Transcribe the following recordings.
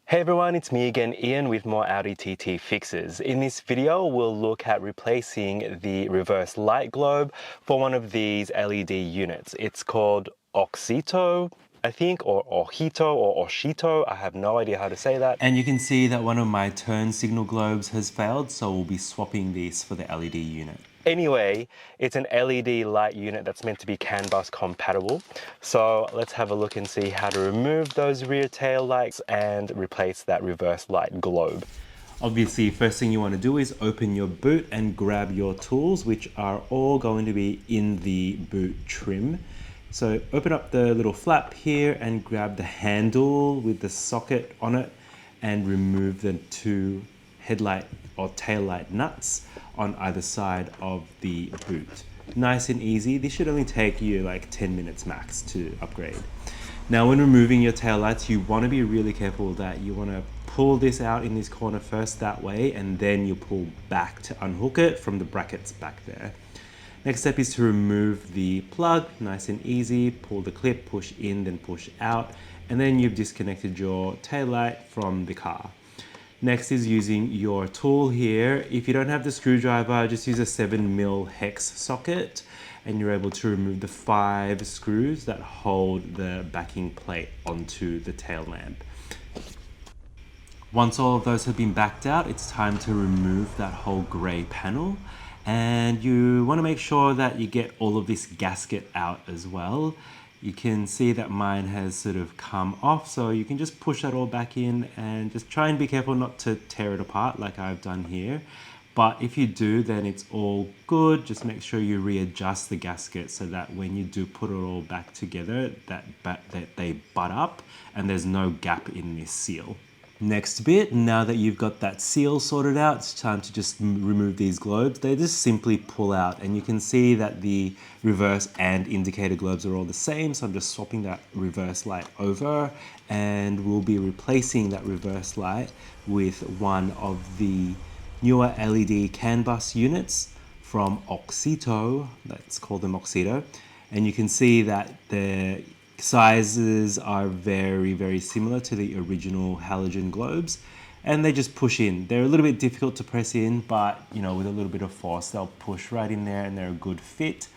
Hey everyone, it's me again, Ian, with more Audi TT fixes. In this video, we'll look at replacing the reverse light globe for one of these LED units. It's called Auxito, I think, or Auxito. I have no idea how to say that. And you can see that one of my turn signal globes has failed, so we'll be swapping this for the LED unit. Anyway, it's an LED light unit that's meant to be CANbus compatible. So let's have a look and see how to remove those rear tail lights and replace that reverse light globe. Obviously, first thing you want to do is open your boot and grab your tools, which are all going to be in the boot trim. So open up the little flap here and grab the handle with the socket on it and remove the two headlight or tail light nuts on either side of the boot. Nice and easy. This should only take you like 10 minutes max to upgrade. Now when removing your tail lights, you want to be really careful that you want to pull this out in this corner first that way, and then you pull back to unhook it from the brackets back there. Next step is to remove the plug. Nice and easy. Pull the clip, push in, then push out, and then you've disconnected your tail light from the car. Next is using your tool here. If you don't have the screwdriver, just use a 7mm hex socket and you're able to remove the 5 screws that hold the backing plate onto the tail lamp. Once all of those have been backed out, it's time to remove that whole gray panel. And you want to make sure that you get all of this gasket out as well. You can see that mine has sort of come off, so you can just push that all back in and just try and be careful not to tear it apart like I've done here. But if you do, then it's all good. Just make sure you readjust the gasket so that when you do put it all back together, that they butt up and there's no gap in this seal. Next bit, now that you've got that seal sorted out, it's time to just remove these globes. They just simply pull out, and you can see that the reverse and indicator globes are all the same. So I'm just swapping that reverse light over, and we'll be replacing that reverse light with one of the newer LED CANbus units from Auxito. Let's call them Auxito. And you can see that the sizes are very similar to the original halogen globes, and they just push in. They're a little bit difficult to press in, but you know, with a little bit of force, they'll push right in there, and they're a good fit.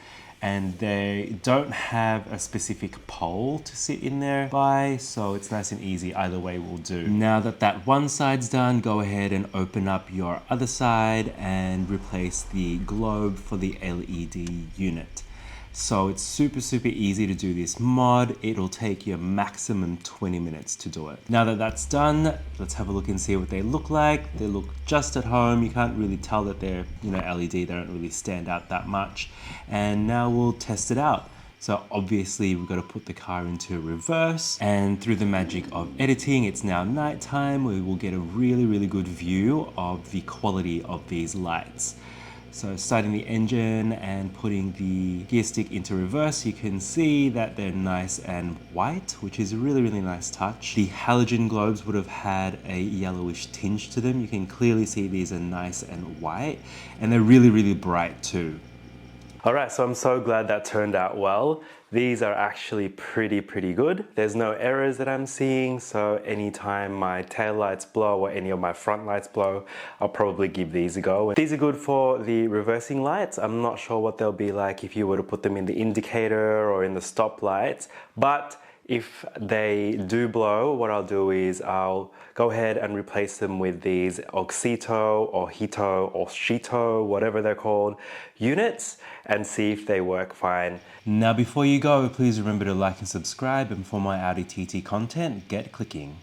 And they don't have a specific pole to sit in there by, so it's nice and easy. Either way will do. Now that that one side's done, go ahead and open up your other side and replace the globe for the LED unit. So it's super easy to do this mod. It'll take you a maximum 20 minutes to do it. Now that that's done, let's have a look and see what they look like. They look just at home. You can't really tell that they're, you know, LED. They don't really stand out that much. And now we'll test it out. So obviously we've got to put the car into reverse, and through the magic of editing, it's now nighttime. We will get a really good view of the quality of these lights. So starting the engine and putting the gear stick into reverse, you can see that they're nice and white, which is a really nice touch. The halogen globes would have had a yellowish tinge to them. You can clearly see these are nice and white, and they're really bright too. Alright, so I'm so glad that turned out well. These are actually pretty good. There's no errors that I'm seeing, so anytime my tail lights blow or any of my front lights blow, I'll probably give these a go. These are good for the reversing lights. I'm not sure what they'll be like if you were to put them in the indicator or in the stop lights, but if they do blow, what I'll do is I'll go ahead and replace them with these Auxito or Auxito, whatever they're called, units, and see if they work fine. Now before you go, please remember to like and subscribe, and for my Audi TT content, get clicking.